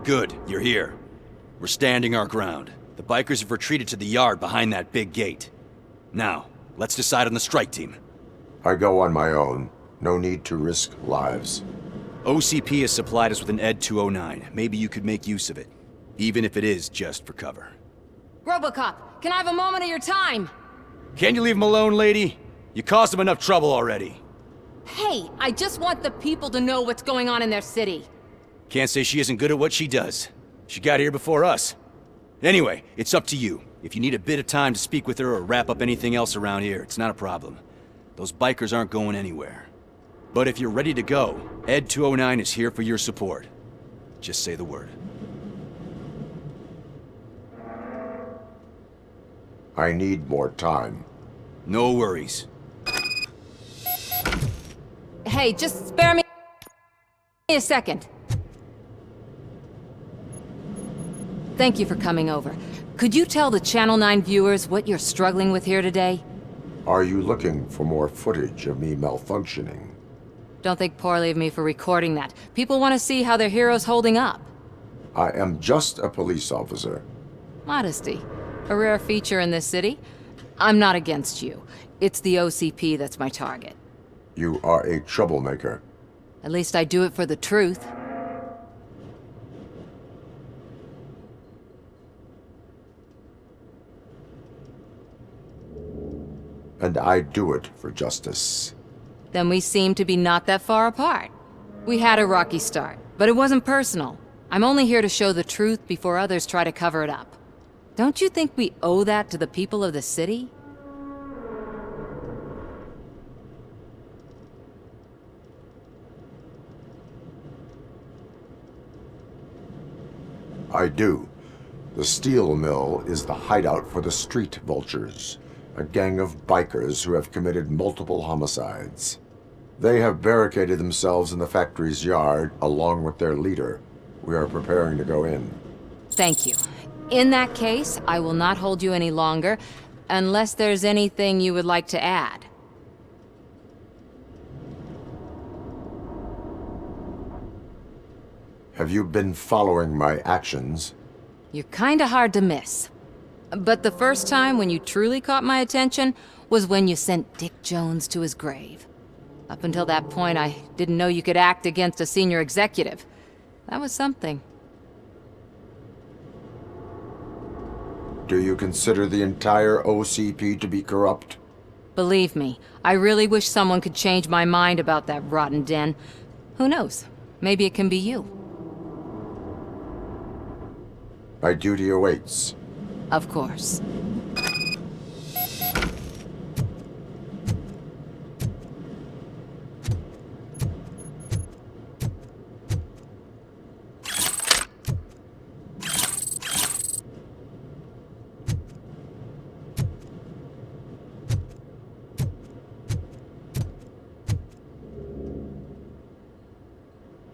Good, you're here. We're standing our ground. The bikers have retreated to the yard behind that big gate. Now, let's decide on the strike team. I go on my own. No need to risk lives. OCP has supplied us with an ED 209. Maybe you could make use of it. Even if it is just for cover. Robocop, can I have a moment of your time? Can you leave him alone, lady? You caused him enough trouble already. Hey, I just want the people to know what's going on in their city. Can't say she isn't good at what she does. She got here before us. Anyway, it's up to you. If you need a bit of time to speak with her or wrap up anything else around here, it's not a problem. Those bikers aren't going anywhere. But if you're ready to go, ED 209 is here for your support. Just say the word. I need more time. No worries. Hey, just spare me a second. Thank you for coming over. Could you tell the Channel 9 viewers what you're struggling with here today? Are you looking for more footage of me malfunctioning? Don't think poorly of me for recording that. People want to see how their hero's holding up. I am just a police officer. Modesty. A rare feature in this city. I'm not against you. It's the OCP that's my target. You are a troublemaker. At least I do it for the truth. And I do it for justice. Then we seem to be not that far apart. We had a rocky start, but it wasn't personal. I'm only here to show the truth before others try to cover it up. Don't you think we owe that to the people of the city? I do. The steel mill is the hideout for the street vultures, a gang of bikers who have committed multiple homicides. They have barricaded themselves in the factory's yard, along with their leader. We are preparing to go in. Thank you. In that case, I will not hold you any longer, unless there's anything you would like to add. Have you been following my actions? You're kinda hard to miss. But the first time when you truly caught my attention was when you sent Dick Jones to his grave. Up until that point, I didn't know you could act against a senior executive. That was something. Do you consider the entire OCP to be corrupt? Believe me, I really wish someone could change my mind about that rotten den. Who knows? Maybe it can be you. My duty awaits. Of course.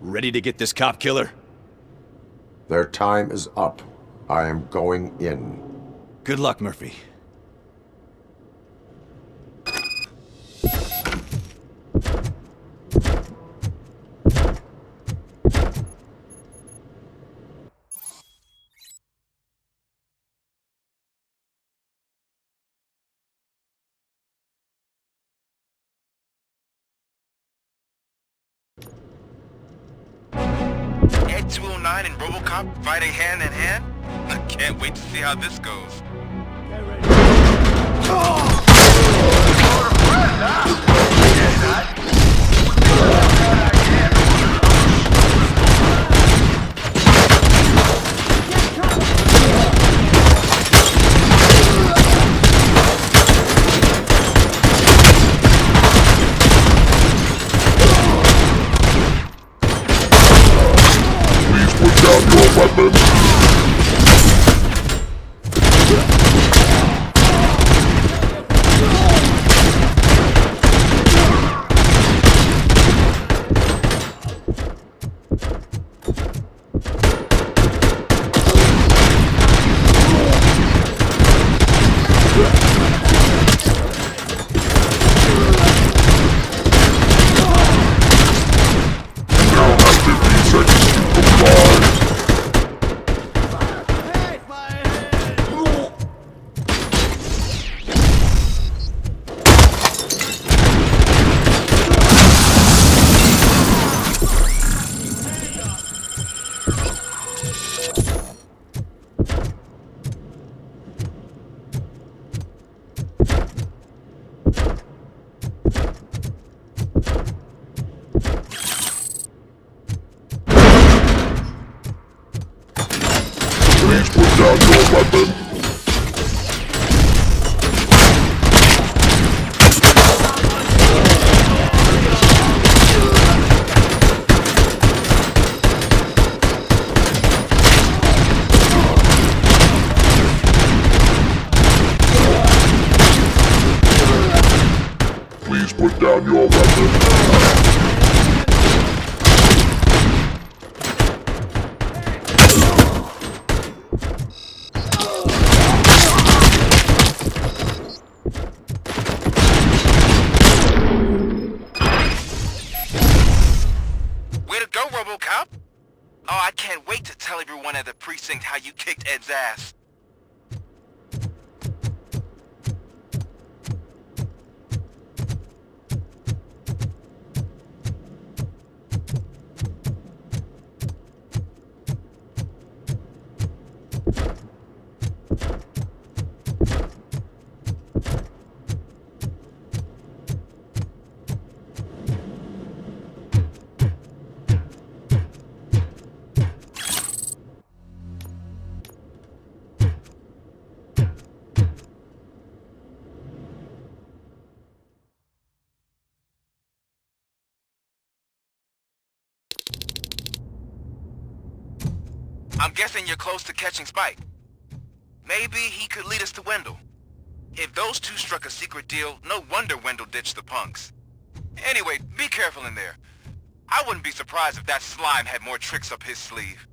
Ready to get this cop killer? Their time is up. I am going in. Good luck, Murphy. Ed 209 and Robocop fighting hand in hand? I can't wait to see how this goes. Please put down your weapons. Now have 15 seconds to comply. Please put down your weapon. Please put down your weapon. Way to go, Robocop! Oh, I can't wait to tell everyone at the precinct how you kicked Ed's ass. I'm guessing you're close to catching Spike. Maybe he could lead us to Wendell. If those two struck a secret deal, no wonder Wendell ditched the punks. Anyway, be careful in there. I wouldn't be surprised if that slime had more tricks up his sleeve.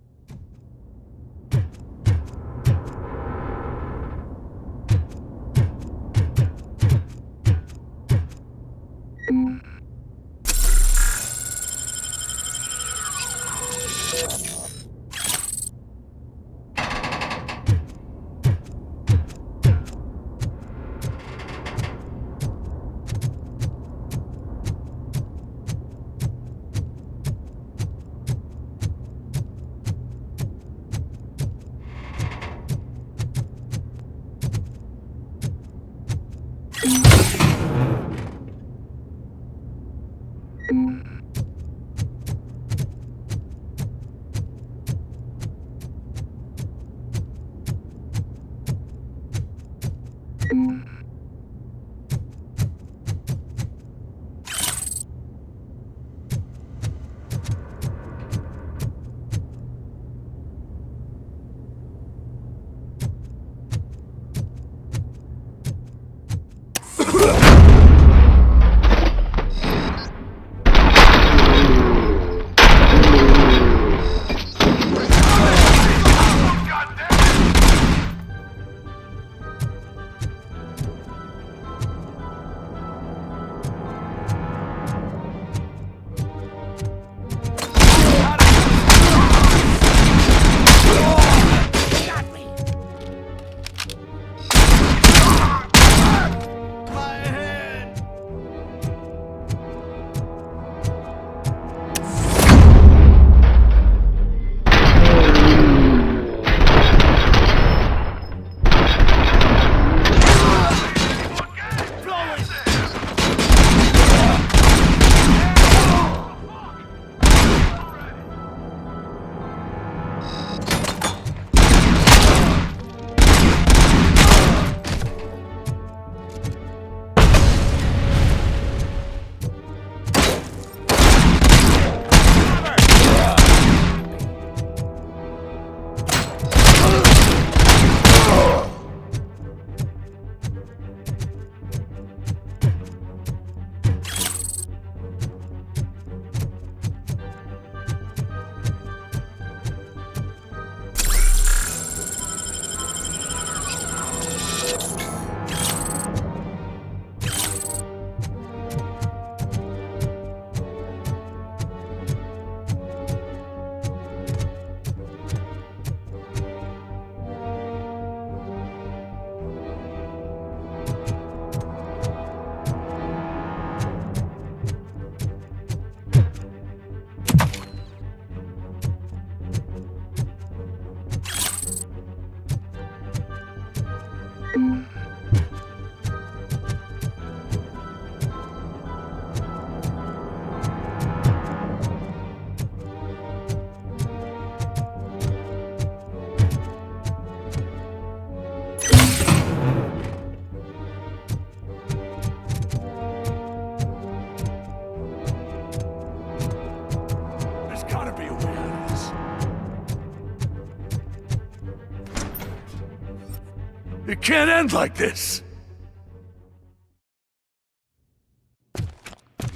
It can't end like this.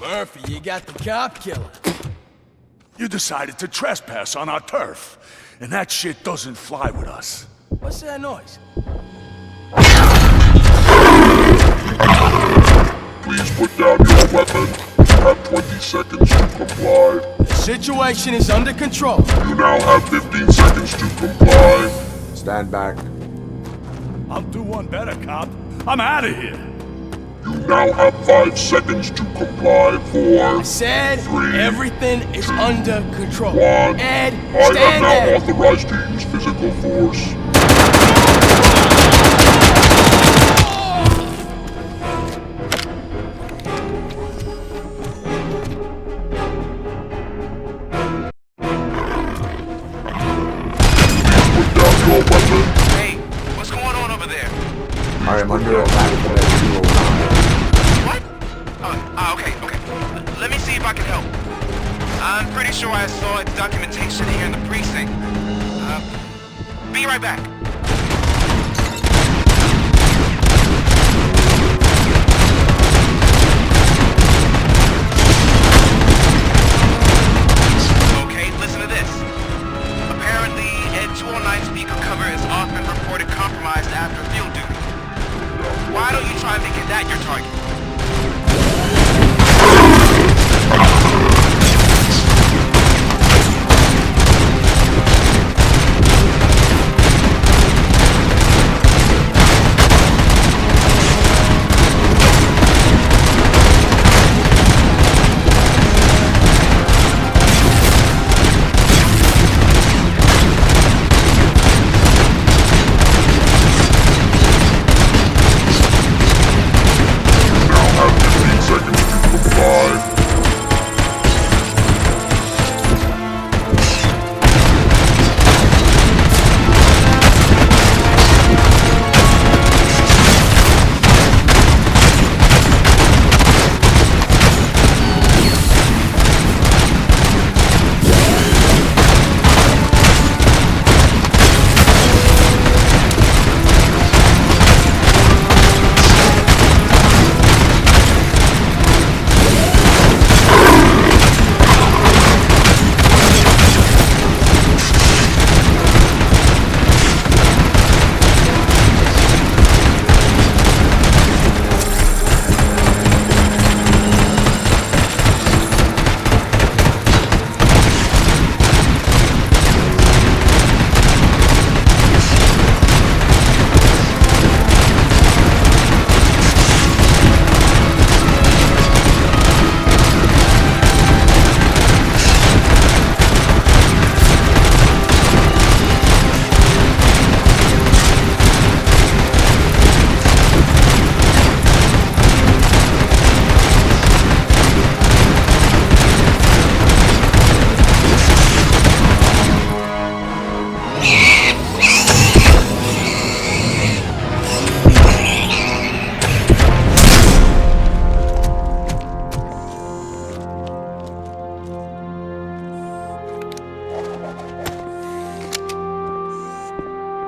Murphy, you got the cop killer. You decided to trespass on our turf, and that shit doesn't fly with us. What's that noise? Please put down your weapon. You have 20 seconds to comply. The situation is under control. You now have 15 seconds to comply. Stand back. I'll do one better, cop. I'm out of here. You now have 5 seconds to comply. 4, I said 3, everything is under control. 1. Ed, I am stand now there. authorized to use physical force. Put down your weapon. Hey, what's going on over there? I am under attack from Ed 209. What? Okay. Let me see if I can help. I'm pretty sure I saw its documentation here in the precinct. Be right back. Okay, listen to this. Apparently, Ed 209 speaker cover is often reported compromised after field duty. Why don't you try making that your target?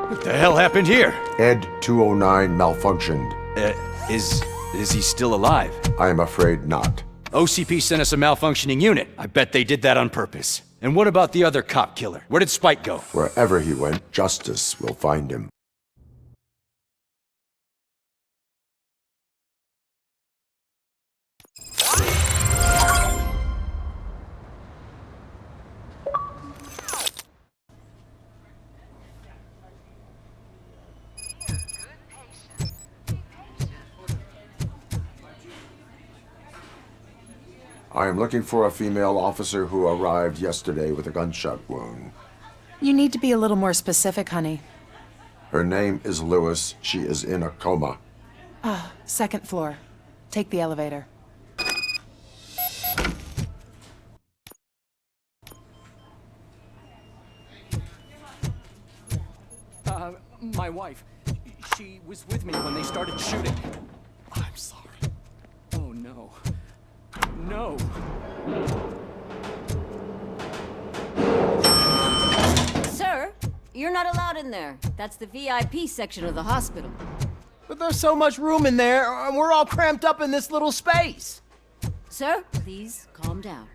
What the hell happened here? Ed 209 malfunctioned. Is he still alive? I am afraid not. OCP sent us a malfunctioning unit. I bet they did that on purpose. And what about the other cop killer? Where did Spike go? Wherever he went, justice will find him. I am looking for a female officer who arrived yesterday with a gunshot wound. You need to be a little more specific, honey. Her name is Lewis. She is in a coma. Second floor. Take the elevator. My wife. She was with me when they started shooting. I'm sorry. Oh, no. No. Sir, You're not allowed in there. That's the VIP section of the hospital. But there's so much room in there, and we're all cramped up in this little space. Sir, please calm down.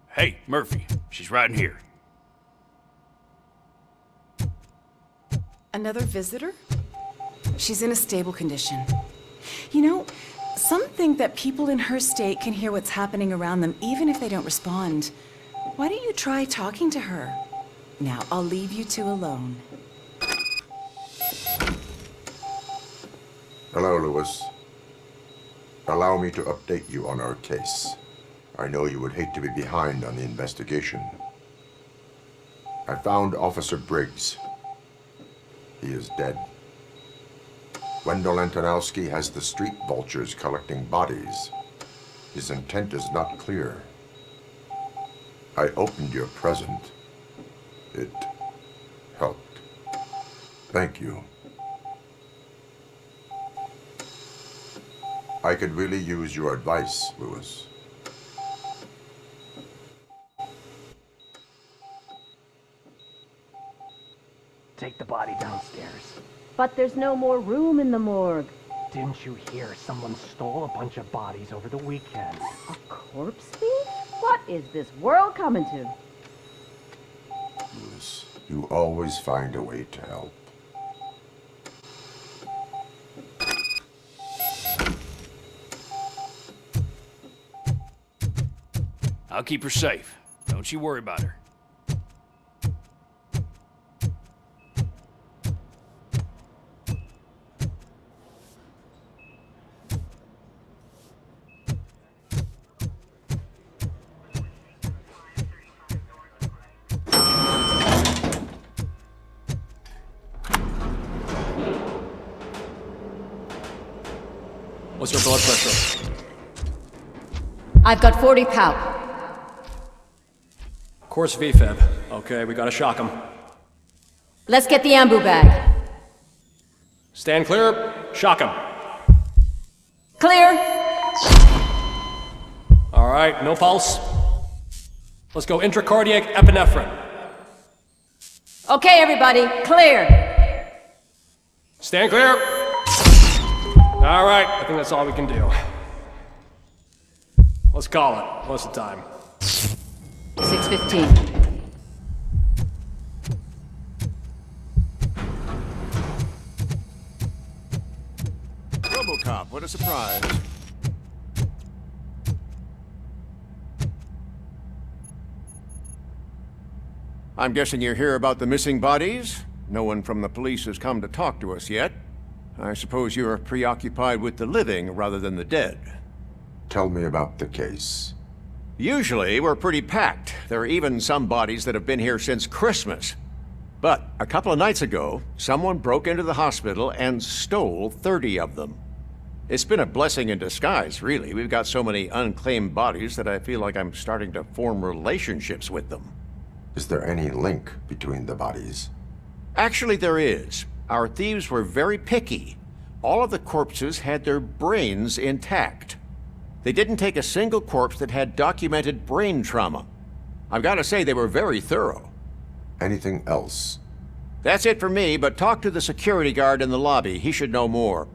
Hey, Murphy. She's right in here. Another visitor? She's in a stable condition. You know, some think that people in her state can hear what's happening around them even if they don't respond. Why don't you try talking to her? Now, I'll leave you two alone. Hello, Lewis. Allow me to update you on our case. I know you would hate to be behind on the investigation. I found Officer Briggs. He is dead. Wendell Antonowski has the street vultures collecting bodies. His intent is not clear. I opened your present. It helped. Thank you. I could really use your advice, Lewis. Take the body downstairs. But there's no more room in the morgue. Didn't you hear someone stole a bunch of bodies over the weekend? A corpse thief? What is this world coming to? Lewis, you always find a way to help. I'll keep her safe. Don't you worry about her. What's your blood pressure? I've got 40 pow. Course VFib. Okay, we gotta shock him. Let's get the ambu bag. Stand clear. Shock him. Clear. All right, no pulse. Let's go intracardiac epinephrine. Okay, everybody, clear. Stand clear. All right, I think that's all we can do. Let's call it. What's the time? 6:15. Robocop, what a surprise. I'm guessing you're here about the missing bodies? No one from the police has come to talk to us yet. I suppose you're preoccupied with the living rather than the dead. Tell me about the case. Usually, we're pretty packed. There are even some bodies that have been here since Christmas. But a couple of nights ago, someone broke into the hospital and stole 30 of them. It's been a blessing in disguise, really. We've got so many unclaimed bodies that I feel like I'm starting to form relationships with them. Is there any link between the bodies? Actually, there is. Our thieves were very picky. All of the corpses had their brains intact. They didn't take a single corpse that had documented brain trauma. I've got to say, they were very thorough. Anything else? That's it for me, but talk to the security guard in the lobby. He should know more.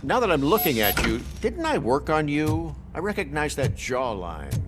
Now that I'm looking at you, didn't I work on you? I recognize that jawline.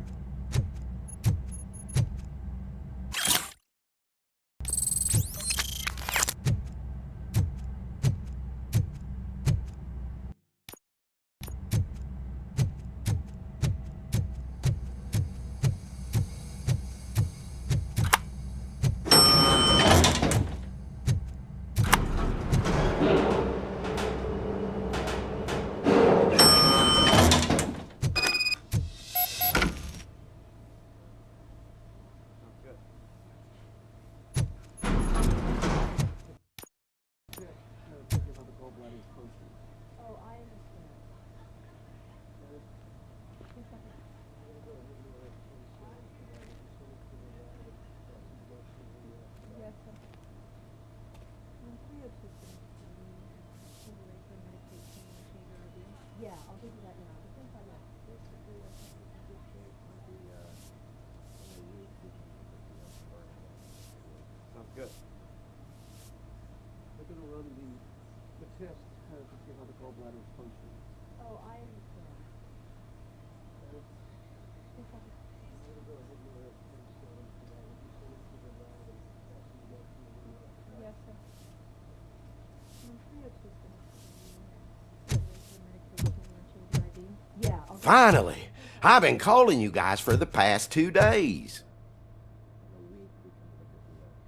Finally! I've been calling you guys for the past 2 days.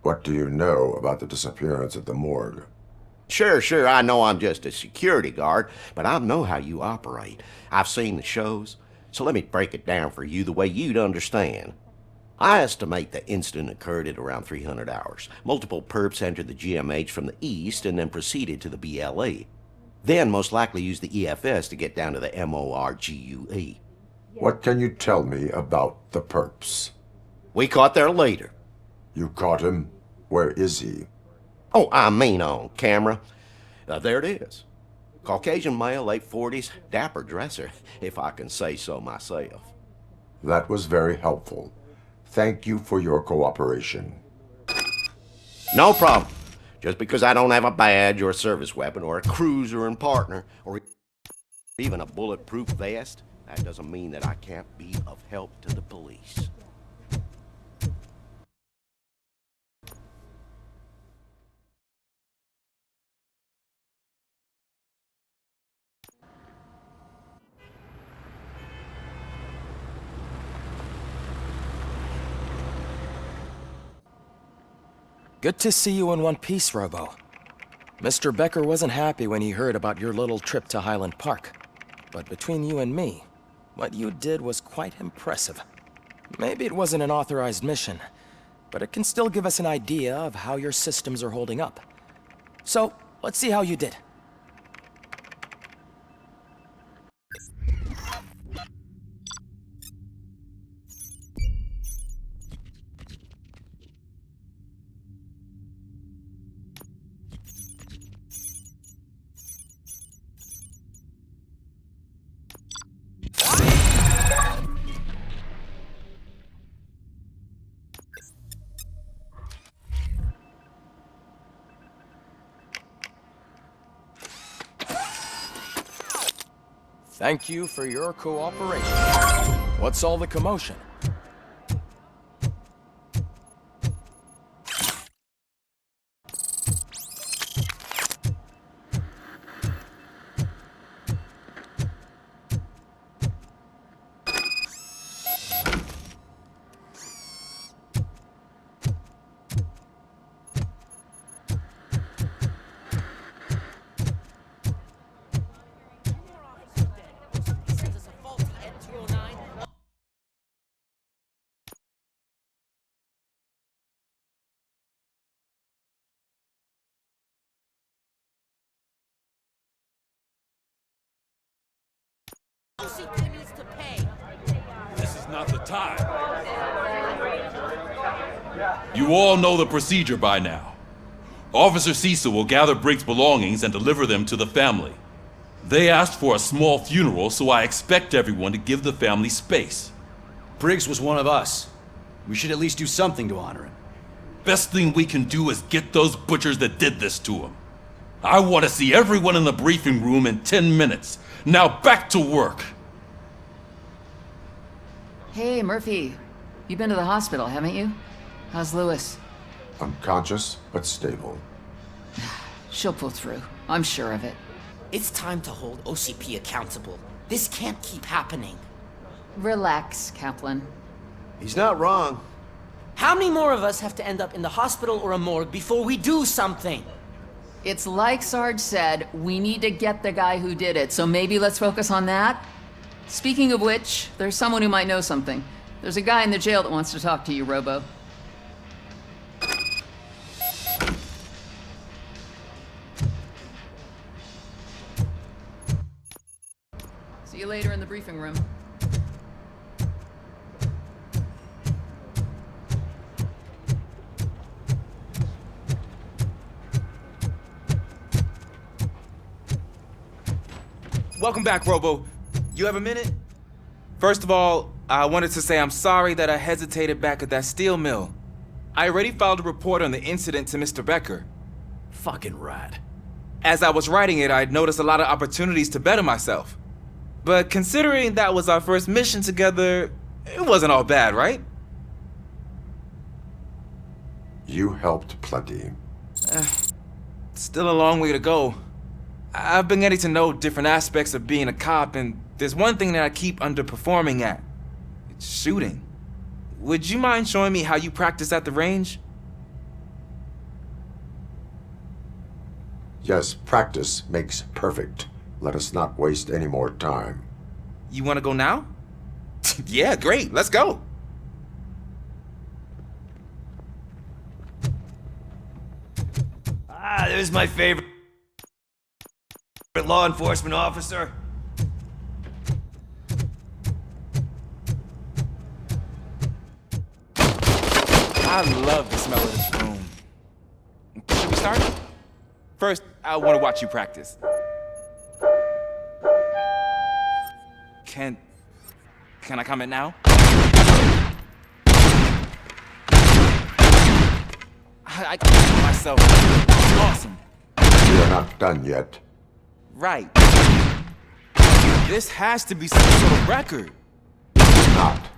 What do you know about the disappearance at the morgue? Sure, I know I'm just a security guard, but I know how you operate. I've seen the shows, so let me break it down for you the way you'd understand. I estimate the incident occurred at around 300 hours. Multiple perps entered the GMH from the east and then proceeded to the BLE. Then most likely used the EFS to get down to the MORGUE. What can you tell me about the perps? We caught their leader. You caught him? Where is he? Oh, I mean on camera. There it is. Caucasian male, late 40s, dapper dresser, if I can say so myself. That was very helpful. Thank you for your cooperation. No problem. Just because I don't have a badge or a service weapon or a cruiser and partner or even a bulletproof vest, that doesn't mean that I can't be of help to the police. Good to see you in one piece, Robo. Mr. Becker wasn't happy when he heard about your little trip to Highland Park. But between you and me, what you did was quite impressive. Maybe it wasn't an authorized mission, but it can still give us an idea of how your systems are holding up. So, let's see how you did. Thank you for your cooperation. What's all the commotion? This is not the time. You all know the procedure by now. Officer Cecil will gather Briggs' belongings and deliver them to the family. They asked for a small funeral, so I expect everyone to give the family space. Briggs was one of us. We should at least do something to honor him. Best thing we can do is get those butchers that did this to him. I want to see everyone in the briefing room in 10 minutes. Now back to work. Hey, Murphy. You've been to the hospital, haven't you? How's Lewis? Unconscious, but stable. She'll pull through. I'm sure of it. It's time to hold OCP accountable. This can't keep happening. Relax, Kaplan. He's not wrong. How many more of us have to end up in the hospital or a morgue before we do something? It's like Sarge said, we need to get the guy who did it, so maybe let's focus on that? Speaking of which, there's someone who might know something. There's a guy in the jail that wants to talk to you, Robo. See you later in the briefing room. Welcome back, Robo. You have a minute? First of all, I wanted to say I'm sorry that I hesitated back at that steel mill. I already filed a report on the incident to Mr. Becker. Fucking rat. As I was writing it, I noticed a lot of opportunities to better myself. But considering that was our first mission together, it wasn't all bad, right? You helped plenty. Still a long way to go. I've been getting to know different aspects of being a cop, and there's one thing that I keep underperforming at. It's shooting. Would you mind showing me how you practice at the range? Yes, practice makes perfect. Let us not waste any more time. You want to go now? Yeah, great. Let's go. Ah, there's my favorite law enforcement officer. I love the smell of this room. Should we start? First, I want to watch you practice. Can I comment now? I can't myself. Awesome. We are not done yet. Right. This has to be some sort of record. Not.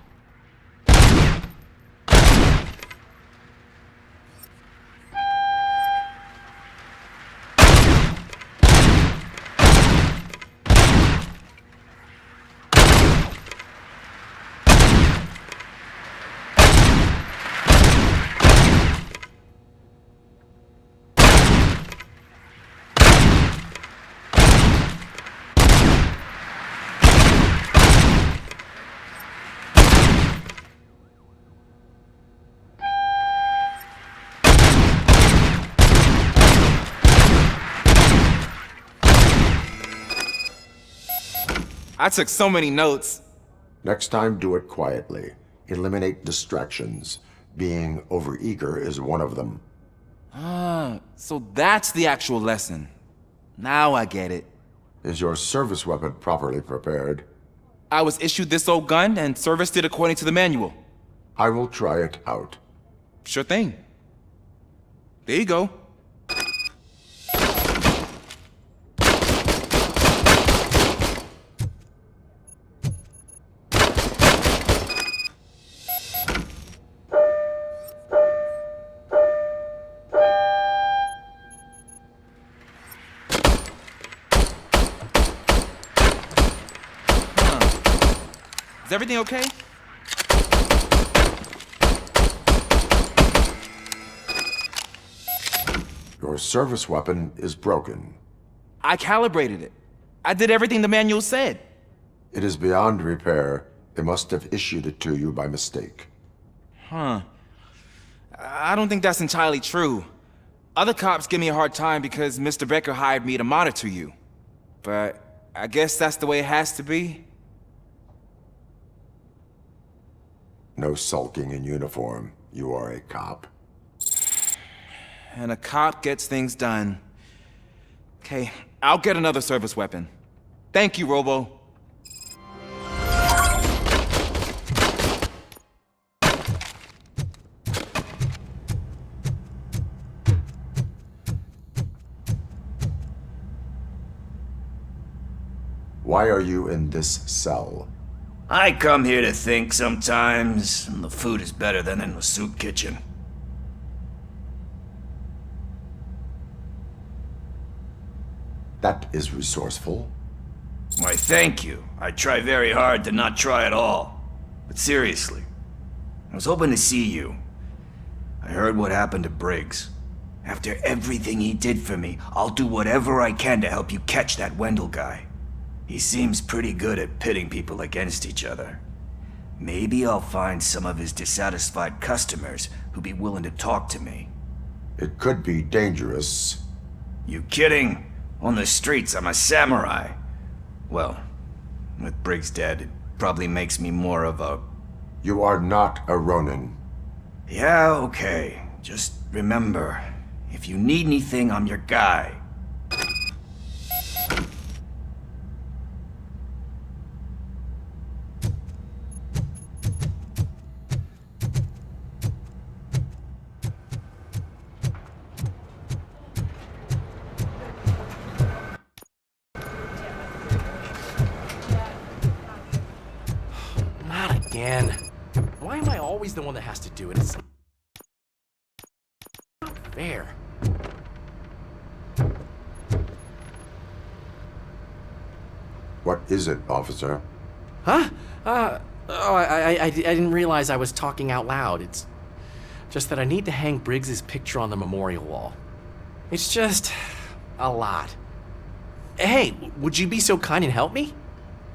I took so many notes. Next time, do it quietly. Eliminate distractions. Being overeager is one of them. Ah, so that's the actual lesson. Now I get it. Is your service weapon properly prepared? I was issued this old gun and serviced it according to the manual. I will try it out. Sure thing. There you go. Is everything okay? Your service weapon is broken. I calibrated it. I did everything the manual said. It is beyond repair. They must have issued it to you by mistake. Huh. I don't think that's entirely true. Other cops give me a hard time because Mr. Becker hired me to monitor you. But I guess that's the way it has to be. No sulking in uniform. You are a cop. And a cop gets things done. Okay, I'll get another service weapon. Thank you, Robo. Why are you in this cell? I come here to think sometimes, and the food is better than in the soup kitchen. That is resourceful. Why, thank you. I try very hard to not try at all. But seriously, I was hoping to see you. I heard what happened to Briggs. After everything he did for me, I'll do whatever I can to help you catch that Wendell guy. He seems pretty good at pitting people against each other. Maybe I'll find some of his dissatisfied customers who'd be willing to talk to me. It could be dangerous. You kidding? On the streets, I'm a samurai. Well, with Briggs dead, it probably makes me more of a... You are not a Ronin. Yeah, okay. Just remember, if you need anything, I'm your guy. always the one that has to do it. It's not fair. What is it, officer? Huh? I didn't realize I was talking out loud. It's just that I need to hang Briggs's picture on the memorial wall. It's just a lot. Hey, would you be so kind and help me?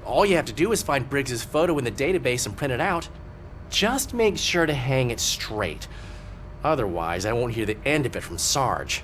All you have to do is find Briggs's photo in the database and print it out. Just make sure to hang it straight. Otherwise, I won't hear the end of it from Sarge.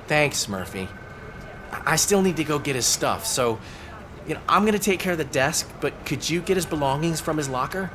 Thanks, Murphy. I still need to go get his stuff, so, I'm gonna take care of the desk, but could you get his belongings from his locker?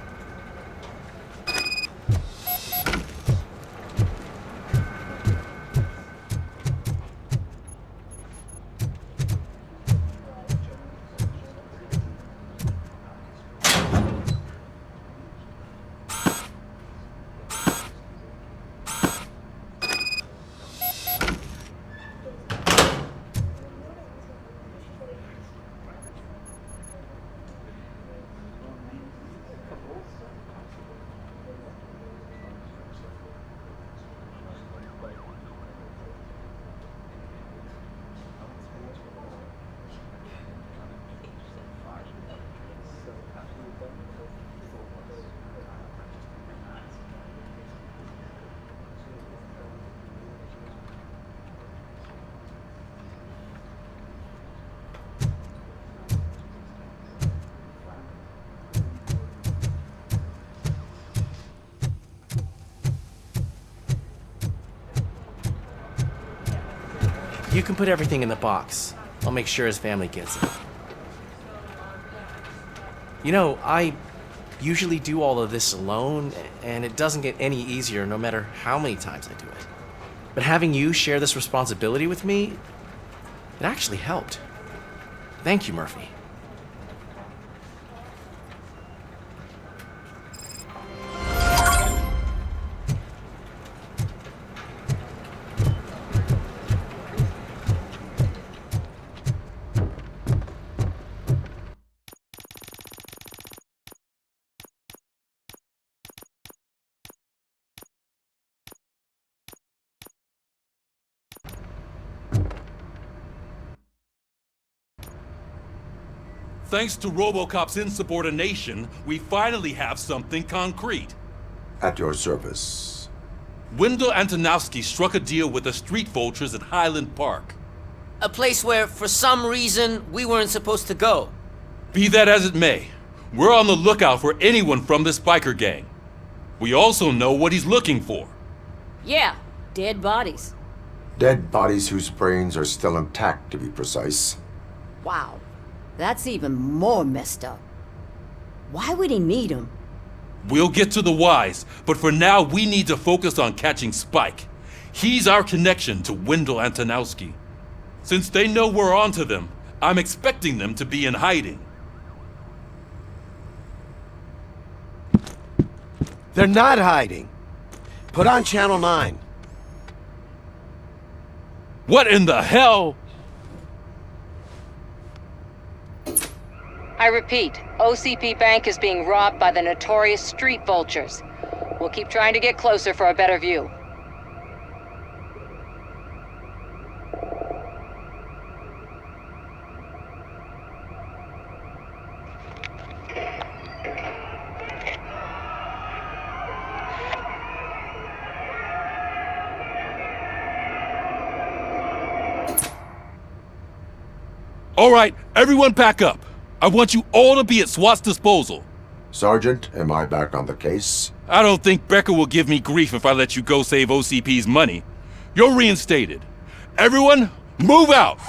You can put everything in the box. I'll make sure his family gets it. I usually do all of this alone, and it doesn't get any easier no matter how many times I do it. But having you share this responsibility with me, it actually helped. Thank you, Murphy. Thanks to RoboCop's insubordination, we finally have something concrete. At your service. Wendell Antonowski struck a deal with the street vultures at Highland Park. A place where, for some reason, we weren't supposed to go. Be that as it may, we're on the lookout for anyone from this biker gang. We also know what he's looking for. Yeah, dead bodies. Dead bodies whose brains are still intact, to be precise. Wow, that's even more messed up. Why would he need them? We'll get to the whys, but for now we need to focus on catching Spike. He's our connection to Wendell Antonowski. Since they know we're onto them, I'm expecting them to be in hiding. They're not hiding. Put on Channel 9. What in the hell? I repeat, OCP Bank is being robbed by the notorious street vultures. We'll keep trying to get closer for a better view. All right, everyone pack up. I want you all to be at SWAT's disposal. Sergeant, am I back on the case? I don't think Becker will give me grief if I let you go save OCP's money. You're reinstated. Everyone, move out!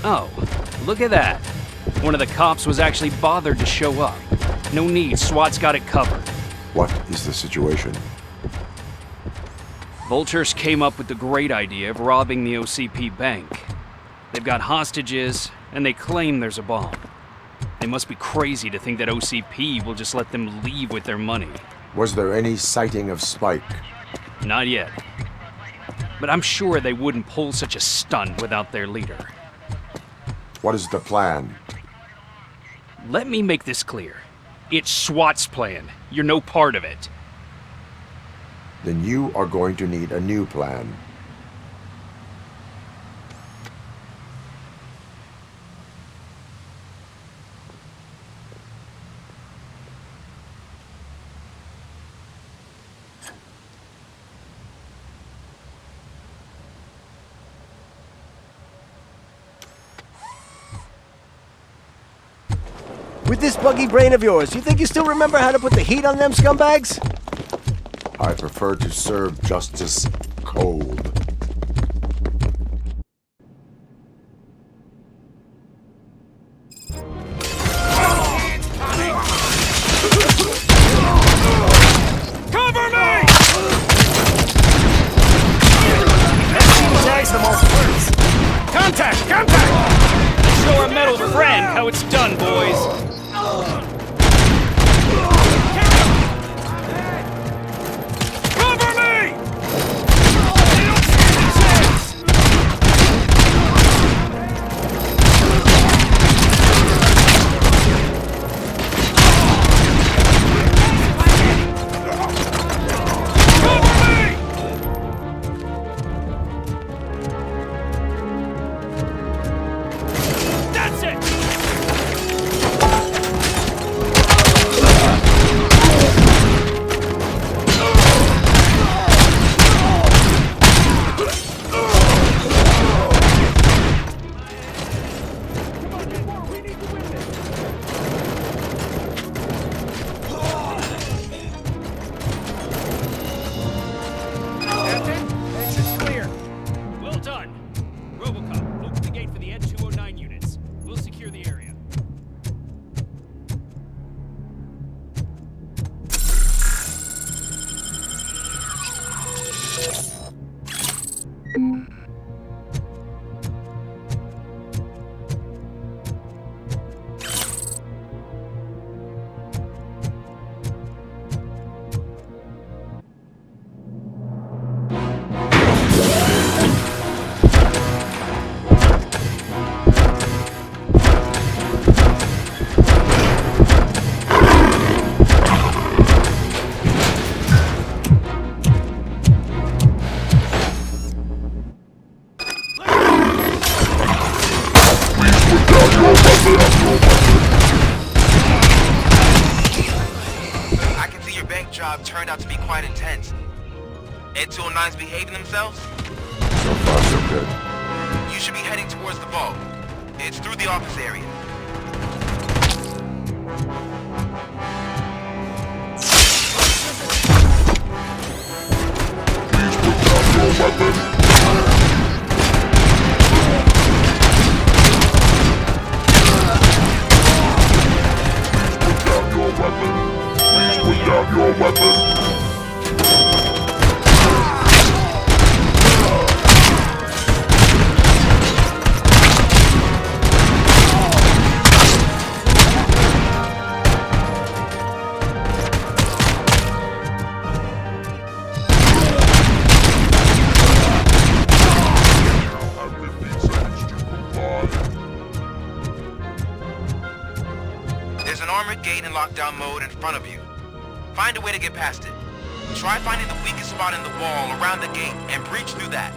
Oh, look at that. One of the cops was actually bothered to show up. No need, SWAT's got it covered. What is the situation? Vultures came up with the great idea of robbing the OCP bank. They've got hostages, and they claim there's a bomb. They must be crazy to think that OCP will just let them leave with their money. Was there any sighting of Spike? Not yet. But I'm sure they wouldn't pull such a stunt without their leader. What is the plan? Let me make this clear. It's SWAT's plan. You're no part of it. Then you are going to need a new plan. With this buggy brain of yours, you think you still remember how to put the heat on them scumbags? I prefer to serve justice cold. Cover me! Tags them all first. Contact! Contact! Show our metal friend how it's done, boys. I can see your bank job turned out to be quite intense. Ed 209's behaving themselves? So far, so good. You should be heading towards the vault. It's through the office area. There's an armored gate in lockdown mode in front of you. Find a way to get past it. Try finding the weakest spot in the wall around the gate and breach through that.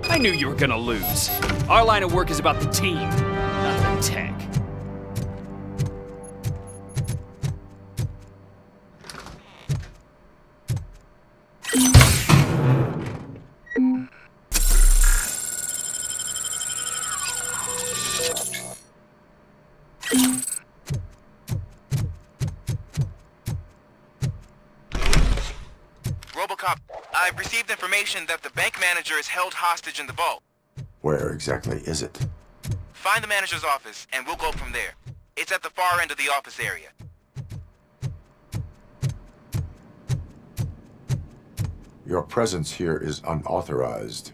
I knew you were gonna lose. Our line of work is about the team, not the tech. Robocop, I've received information that the bank manager is held hostage in the vault. Where exactly is it? Find the manager's office, and we'll go from there. It's at the far end of the office area. Your presence here is unauthorized.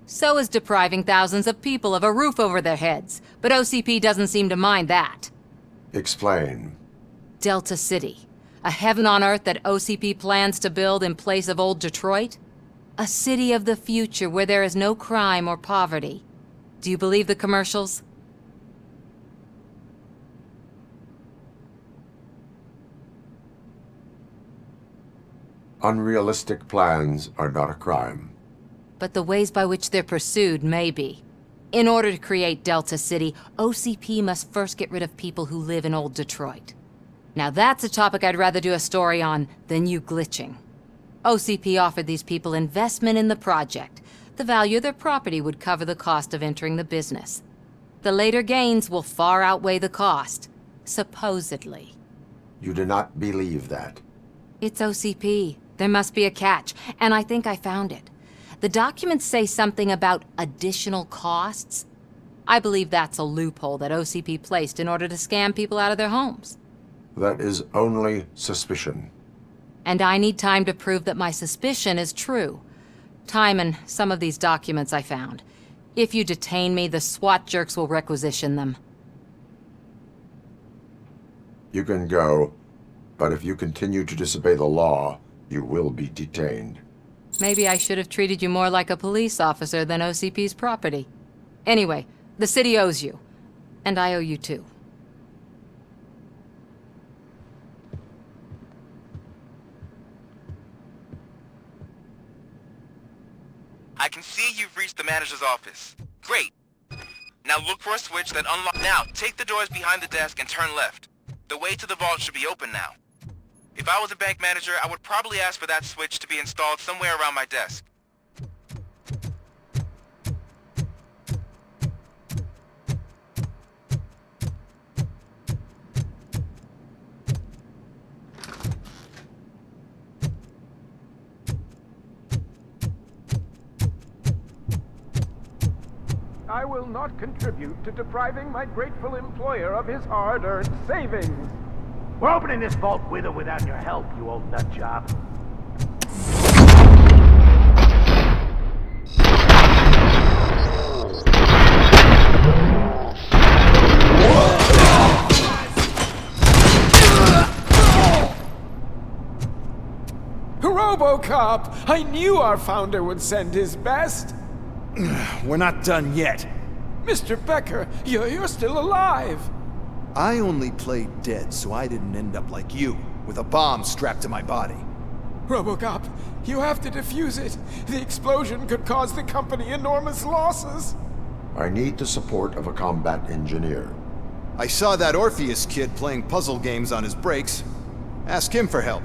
So is depriving thousands of people of a roof over their heads. But OCP doesn't seem to mind that. Explain. Delta City. A heaven on earth that OCP plans to build in place of old Detroit? A city of the future where there is no crime or poverty. Do you believe the commercials? Unrealistic plans are not a crime. But the ways by which they're pursued may be. In order to create Delta City, OCP must first get rid of people who live in old Detroit. Now that's a topic I'd rather do a story on than you glitching. OCP offered these people investment in the project. The value of their property would cover the cost of entering the business. The later gains will far outweigh the cost, supposedly. You do not believe that. It's OCP. There must be a catch, and I think I found it. The documents say something about additional costs. I believe that's a loophole that OCP placed in order to scam people out of their homes. That is only suspicion. And I need time to prove that my suspicion is true. Time and some of these documents I found. If you detain me, the SWAT jerks will requisition them. You can go, but if you continue to disobey the law, you will be detained. Maybe I should have treated you more like a police officer than OCP's property. Anyway, The city owes you. And I owe you too. I can see you've reached the manager's office. Great. Now look for a switch that unlocks. Now, take the doors behind the desk and turn left. The way to the vault should be open now. If I was a bank manager, I would probably ask for that switch to be installed somewhere around my desk. I will not contribute to depriving my grateful employer of his hard-earned savings. We're opening this vault with or without your help, you old nut job. Robocop! I knew our founder would send his best. We're not done yet. Mr. Becker, you're still alive. I only played dead so I didn't end up like you, with a bomb strapped to my body. Robocop, you have to defuse it. The explosion could cause the company enormous losses. I need the support of a combat engineer. I saw that Orpheus kid playing puzzle games on his breaks. Ask him for help.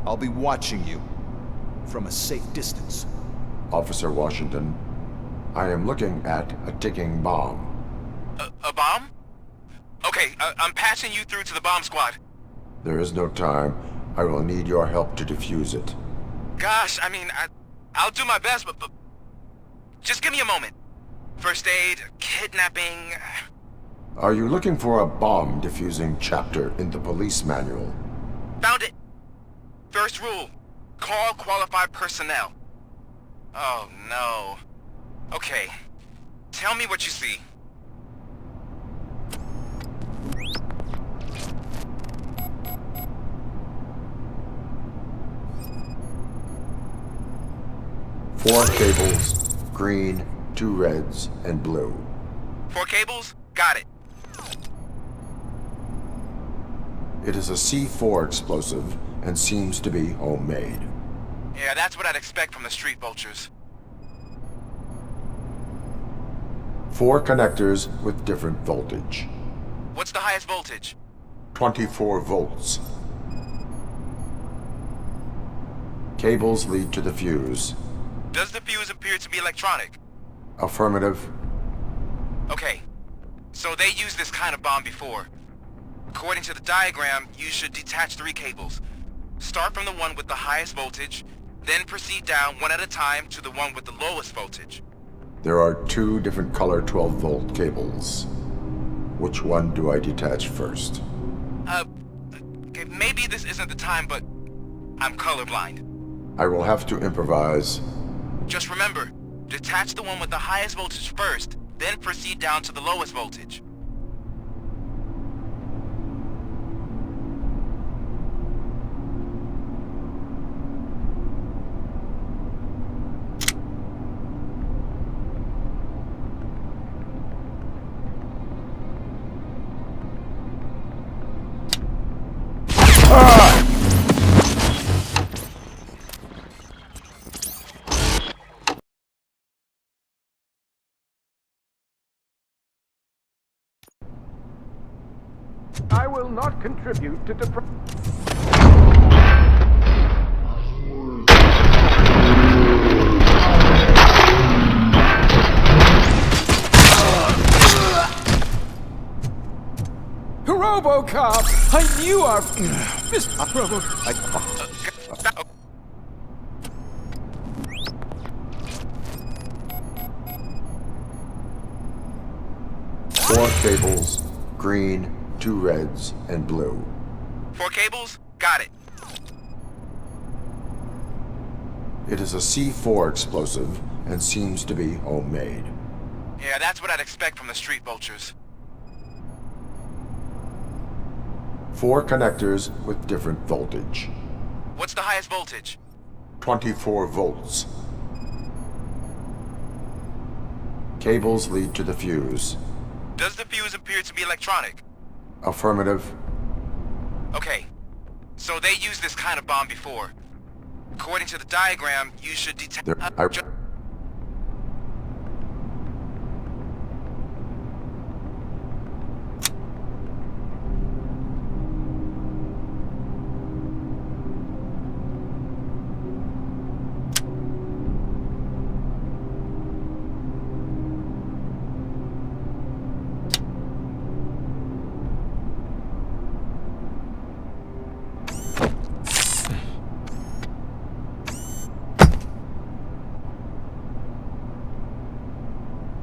I'll be watching you from a safe distance. Officer Washington, I am looking at a ticking bomb. A bomb? Okay, I'm passing you through to the bomb squad. There is no time. I will need your help to defuse it. Gosh, I mean, I'll do my best, but just give me a moment. First aid, kidnapping... Are you looking for a bomb defusing chapter in the police manual? Found it! First rule, call qualified personnel. Oh no. Okay, tell me what you see. Four cables, green, 2 reds, and blue. 4 cables? Got it. It is a C4 explosive and seems to be homemade. Yeah, that's what I'd expect from the street vultures. 4 connectors with different voltage. What's the highest voltage? 24 volts. Cables lead to the fuse. Does the fuse appear to be electronic? Affirmative. Okay, so they used this kind of bomb before. According to the diagram, you should detach 3 cables. Start from the one with the highest voltage, then proceed down one at a time to the one with the lowest voltage. There are 2 different color 12-volt cables. Which one do I detach first? Okay, maybe this isn't the time, but I'm colorblind. I will have to improvise. Just remember, detach the one with the highest voltage first, then proceed down to the lowest voltage. I will not contribute to Robocop! I knew our... Mr. Four cables, green, 2 reds, and blue. 4 cables? Got it. It is a C4 explosive and seems to be homemade. Yeah, that's what I'd expect from the street vultures. 4 connectors with different voltage. What's the highest voltage? 24 volts. Cables lead to the fuse. Does the fuse appear to be electronic? Affirmative. Okay. So they used this kind of bomb before. According to the diagram, you should detect...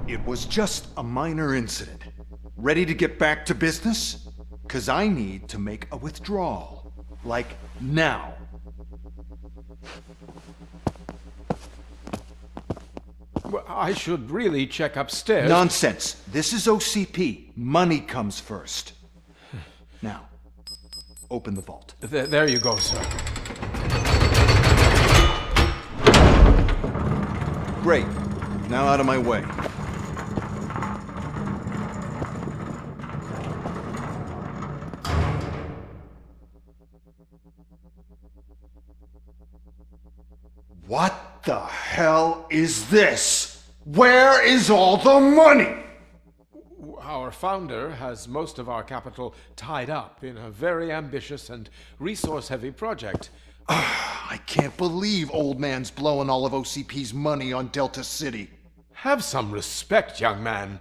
It was just a minor incident. Ready to get back to business? 'Cause I need to make a withdrawal. Like, now. Well, I should really check upstairs. Nonsense. This is OCP. Money comes first. Now, open the vault. There you go, sir. Great. Now out of my way. What the hell is this? Where is all the money? Our founder has most of our capital tied up in a very ambitious and resource-heavy project. I can't believe old man's blowing all of OCP's money on Delta City. Have some respect, young man.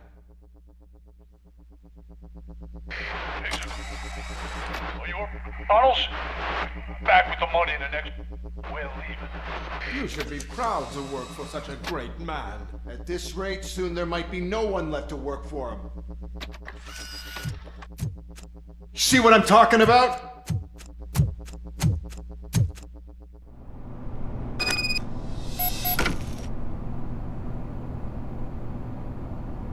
Tunnels? Back with the money in the next... We're leaving. You should be proud to work for such a great man. At this rate, soon there might be no one left to work for him. See what I'm talking about?